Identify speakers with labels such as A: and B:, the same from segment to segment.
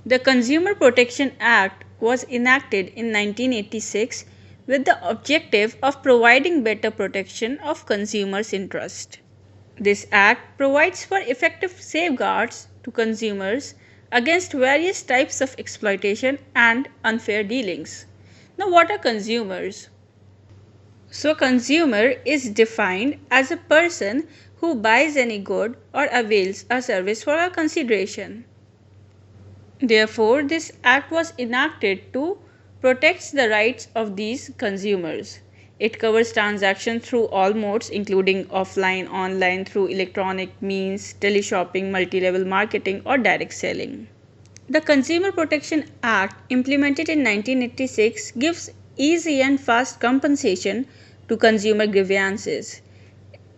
A: The Consumer Protection Act was enacted in 1986 with the objective of providing better protection of consumers' interest. This act provides for effective safeguards to consumers against various types of exploitation and unfair dealings. Now, what are consumers? So, consumer is defined as a person who buys any good or avails a service for a consideration. Therefore, this act was enacted to protect the rights of these consumers. It covers transactions through all modes, including offline, online, through electronic means, teleshopping, multi-level marketing, or direct selling. The Consumer Protection Act, implemented in 1986, gives easy and fast compensation to consumer grievances.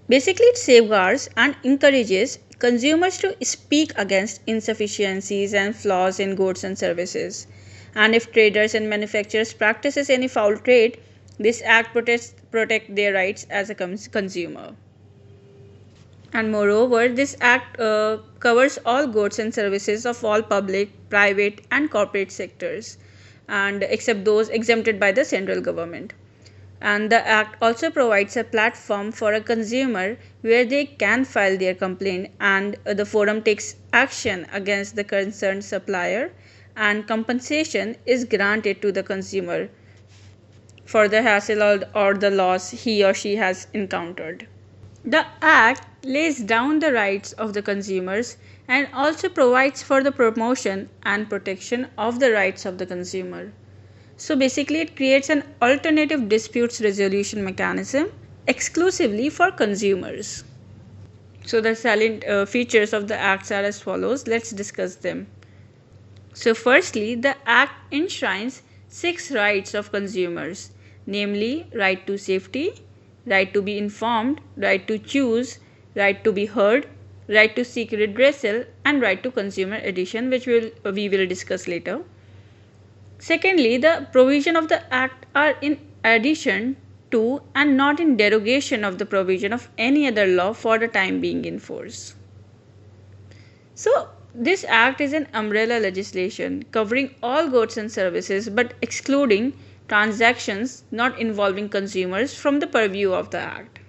A: Basically, it safeguards and encourages consumers to speak against insufficiencies and flaws in goods and services. And if traders and manufacturers practices any foul trade, this act protect their rights as a consumer. And moreover, this act covers all goods and services of all public, private, and corporate sectors, and except those exempted by the central government. And the act also provides a platform for a consumer where they can file their complaint, and the forum takes action against the concerned supplier, and compensation is granted to the consumer for the hassle or the loss he or she has encountered. The act lays down the rights of the consumers and also provides for the promotion and protection of the rights of the consumer. So basically, it creates an alternative disputes resolution mechanism exclusively for consumers. So the salient features of the acts are as follows. Let's discuss them. So firstly, the act enshrines 6 rights of consumers, namely right to safety, right to be informed, right to choose, right to be heard, right to seek redressal, and right to consumer edition, which we will discuss later. Secondly, the provision of the act are in addition to and not in derogation of the provision of any other law for the time being in force. So, this act is an umbrella legislation covering all goods and services but excluding transactions not involving consumers from the purview of the act.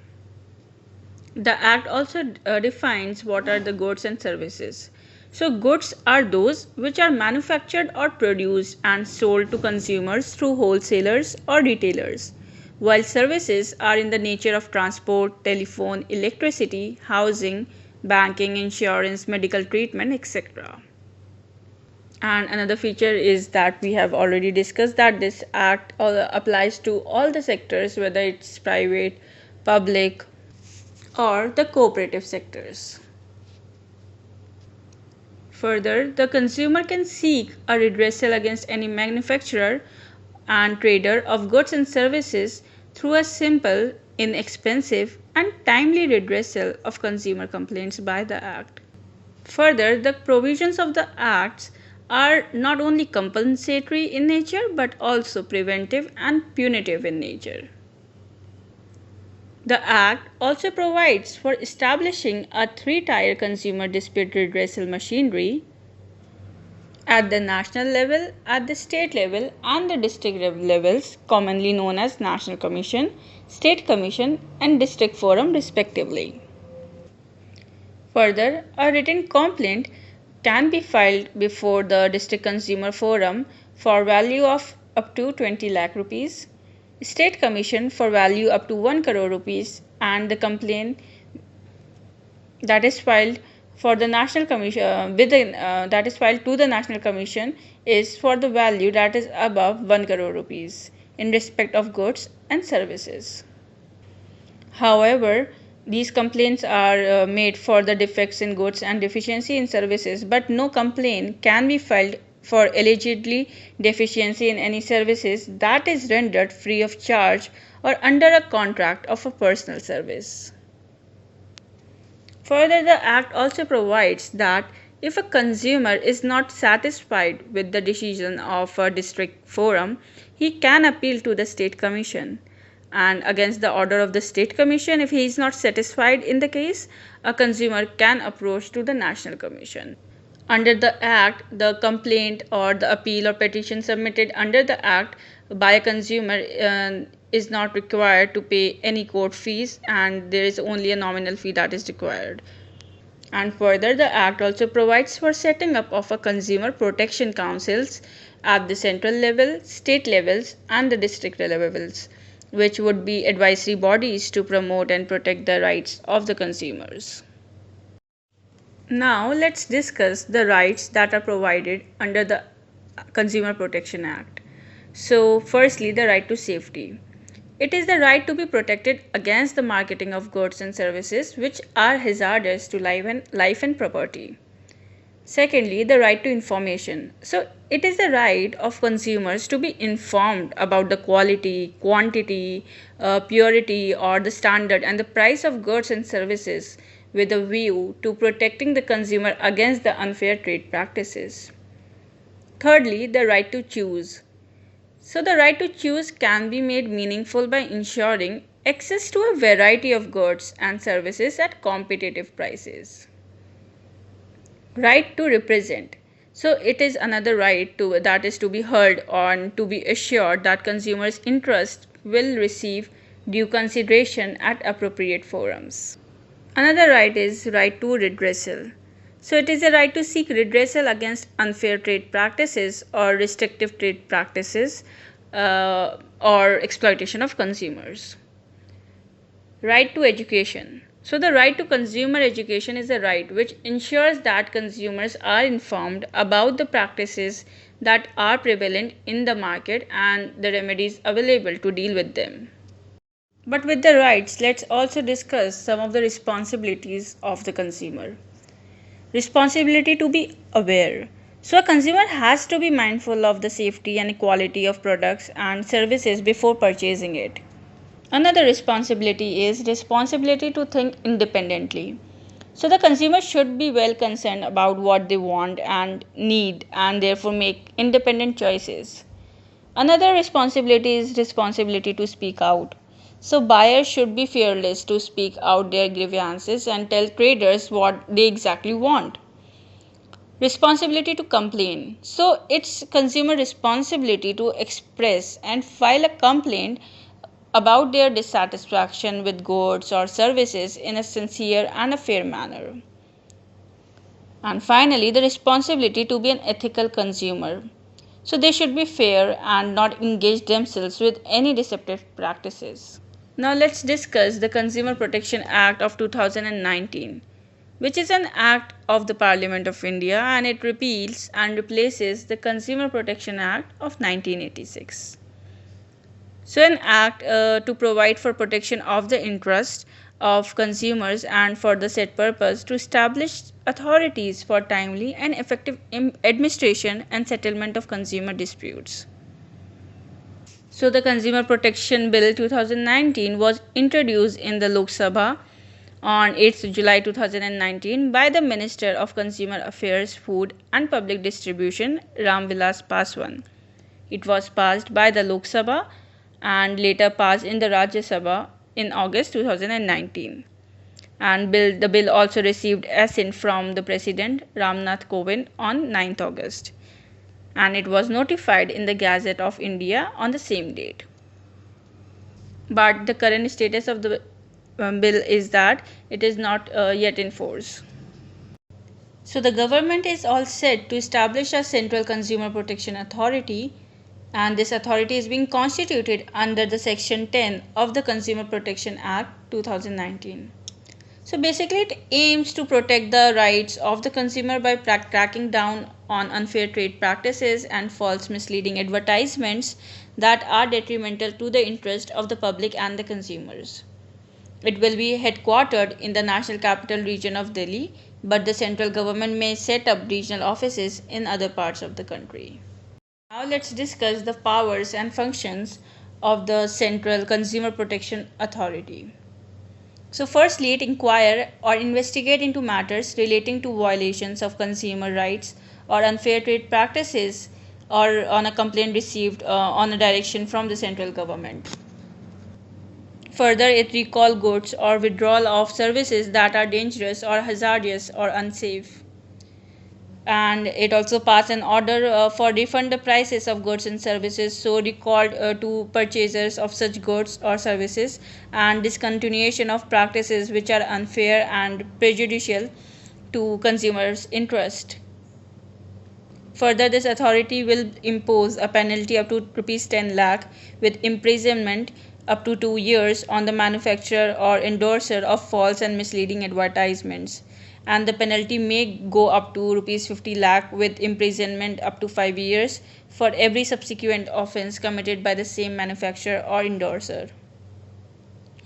A: The act also defines what are the goods and services. So, goods are those which are manufactured or produced and sold to consumers through wholesalers or retailers, while services are in the nature of transport, telephone, electricity, housing, banking, insurance, medical treatment, etc. And another feature is that we have already discussed that this act applies to all the sectors, whether it's private, public, or the cooperative sectors. Further, the consumer can seek a redressal against any manufacturer and trader of goods and services through a simple, inexpensive, and timely redressal of consumer complaints by the Act. Further, the provisions of the Acts are not only compensatory in nature but also preventive and punitive in nature. The Act also provides for establishing a 3-tier consumer dispute redressal machinery at the national level, at the state level, and the district levels, commonly known as National Commission, State Commission, and District Forum, respectively. Further, a written complaint can be filed before the District Consumer Forum for value of up to 20 lakh rupees, State Commission for value up to 1 crore rupees, and the complaint that is filed for the National Commission that is filed to the National Commission is for the value that is above 1 crore rupees in respect of goods and services. However, these complaints are made for the defects in goods and deficiency in services, but no complaint can be filed for allegedly deficiency in any services that is rendered free of charge or under a contract of a personal service. Further, the Act also provides that if a consumer is not satisfied with the decision of a district forum, he can appeal to the State Commission. And against the order of the State Commission, if he is not satisfied in the case, a consumer can approach to the National Commission. Under the Act, the complaint or the appeal or petition submitted under the Act by a consumer is not required to pay any court fees, and there is only a nominal fee that is required. And further, the Act also provides for setting up of a consumer protection councils at the central level, state levels, and the district levels, which would be advisory bodies to promote and protect the rights of the consumers. Now let's discuss the rights that are provided under the Consumer Protection Act. So firstly, the right to safety. It is the right to be protected against the marketing of goods and services which are hazardous to life and property. Secondly, the right to information. So it is the right of consumers to be informed about the quality, quantity, purity, or the standard and the price of goods and services with a view to protecting the consumer against the unfair trade practices. Thirdly, the right to choose. So the right to choose can be made meaningful by ensuring access to a variety of goods and services at competitive prices. Right to represent. So it is another right that is to be heard on to be assured that consumers' interests will receive due consideration at appropriate forums. Another right is right to redressal. So it is a right to seek redressal against unfair trade practices or restrictive trade practices or exploitation of consumers. Right to education. So the right to consumer education is a right which ensures that consumers are informed about the practices that are prevalent in the market and the remedies available to deal with them. But with the rights, let's also discuss some of the responsibilities of the consumer. Responsibility to be aware. So a consumer has to be mindful of the safety and quality of products and services before purchasing it. Another responsibility is responsibility to think independently. So the consumer should be well concerned about what they want and need and therefore make independent choices. Another responsibility is responsibility to speak out. So buyers should be fearless to speak out their grievances and tell traders what they exactly want. Responsibility to complain. So it's consumer responsibility to express and file a complaint about their dissatisfaction with goods or services in a sincere and a fair manner. And finally, the responsibility to be an ethical consumer. So they should be fair and not engage themselves with any deceptive practices. Now let's discuss the Consumer Protection Act of 2019, which is an act of the Parliament of India, and it repeals and replaces the Consumer Protection Act of 1986. So an act to provide for protection of the interest of consumers and for the said purpose to establish authorities for timely and effective administration and settlement of consumer disputes. So the Consumer Protection Bill 2019 was introduced in the Lok Sabha on 8th July 2019 by the Minister of Consumer Affairs, Food and Public Distribution, Ram Vilas Paswan. It was passed by the Lok Sabha and later passed in the Rajya Sabha in August 2019. And the bill also received assent from the President Ramnath Kovind on 9th August. And it was notified in the Gazette of India on the same date. But the current status of the bill is that it is not yet in force. So the government is all set to establish a Central Consumer Protection Authority, and this authority is being constituted under the Section 10 of the Consumer Protection Act 2019. So basically it aims to protect the rights of the consumer by cracking down on unfair trade practices and false misleading advertisements that are detrimental to the interest of the public and the consumers. It will be headquartered in the National Capital Region of Delhi, but the central government may set up regional offices in other parts of the country. Now let's discuss the powers and functions of the Central Consumer Protection Authority. So firstly, it inquire or investigate into matters relating to violations of consumer rights or unfair trade practices or on a complaint received on a direction from the central government. Further, it recall goods or withdrawal of services that are dangerous or hazardous or unsafe. And it also passed an order for refund the prices of goods and services so recalled to purchasers of such goods or services, and discontinuation of practices which are unfair and prejudicial to consumers' interest. Further, this authority will impose a penalty up to rupees 10 lakh with imprisonment up to 2 years on the manufacturer or endorser of false and misleading advertisements, and the penalty may go up to rupees 50 lakh with imprisonment up to 5 years for every subsequent offence committed by the same manufacturer or endorser.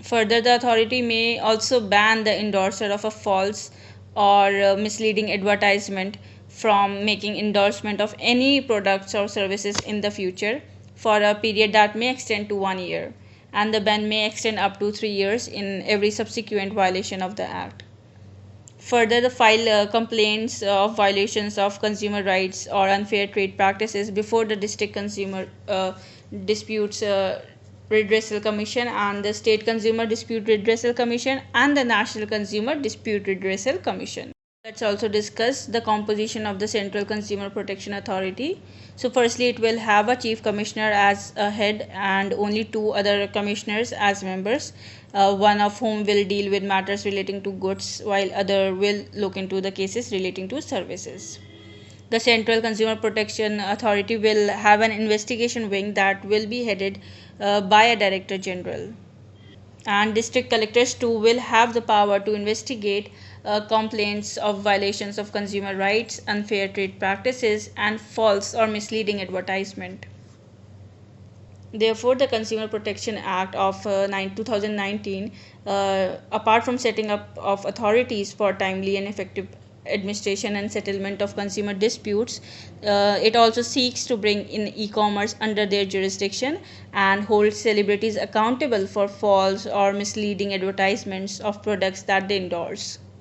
A: Further, the authority may also ban the endorser of a false or misleading advertisement from making endorsement of any products or services in the future for a period that may extend to 1 year, and the ban may extend up to 3 years in every subsequent violation of the Act. Further, the file complaints of violations of consumer rights or unfair trade practices before the District Consumer Disputes Redressal Commission and the State Consumer Dispute Redressal Commission and the National Consumer Dispute Redressal Commission. Let's also discuss the composition of the Central Consumer Protection Authority. So firstly, it will have a Chief Commissioner as a head and only 2 other commissioners as members, one of whom will deal with matters relating to goods while other will look into the cases relating to services. The Central Consumer Protection Authority will have an investigation wing that will be headed by a Director General. And district collectors too will have the power to investigate complaints of violations of consumer rights, unfair trade practices, and false or misleading advertisement. Therefore, the Consumer Protection Act of 2019, apart from setting up of authorities for timely and effective administration and settlement of consumer disputes, it also seeks to bring in e-commerce under their jurisdiction and hold celebrities accountable for false or misleading advertisements of products that they endorse.